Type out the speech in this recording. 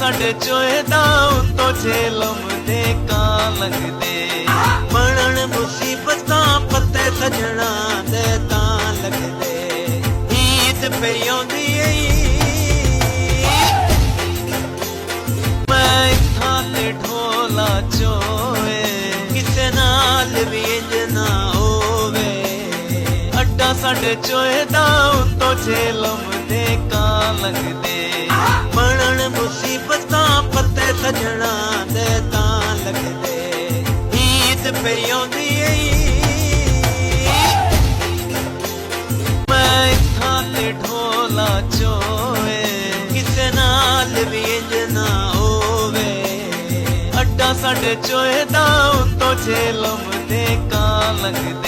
ਸਾਡੇ ਚੋਏ ਦਾ ਉੱਤੋਂ ਛੇਲਮ ਦੇ ਕਾਂ ਲੰਘਦੇ ਬਣਨ ਮੁਸੀਬਤਾਂ ਪੱਤੇ ਸਜਣਾ ਦੇ ਤਾਂ ਲੱਗਦੇ ਈਦ ਪਈ ਆਉਂਦੀ ਏ ਮੈਂ ਥਾਂ ਤੇ ਢੋਲਾ ਚੋਏ ਕਿਸੇ ਨਾਲ ਵੀ ਇੰਜ ਨਾ ਹੋਵੇ ਅੱਡਾ ਸਾਡੇ ਚੋਏ ਦਾ ਉੱਤੋਂ ਛੇਲਮ ਦੇ ਕਾਂ ਲੰਘਦੇ ਬਣਨ ਮੁਸੀਬਤਾਂ ਪੱਤੇ ਸਜਣਾ ਦੇ ਤਾਂ ਲੱਗਦੇ ਈਦ ਪਈ ਆਉਂਦੀ ਏ ਮੈਂ ਥਾਂ ਤੇ ਢੋਲਾ ਚੋਏ ਕਿਸੇ ਨਾਲ ਵੀ ਇੰਜ ਨਾ ਹੋਵੇ ਅੱਡਾ ਸਾਡੇ ਚੋਏ ਦਾ ਉੱਤੋਂ ਛੇਲਮ ਦੇ ਕਾਂ ਲੰਘਦੇ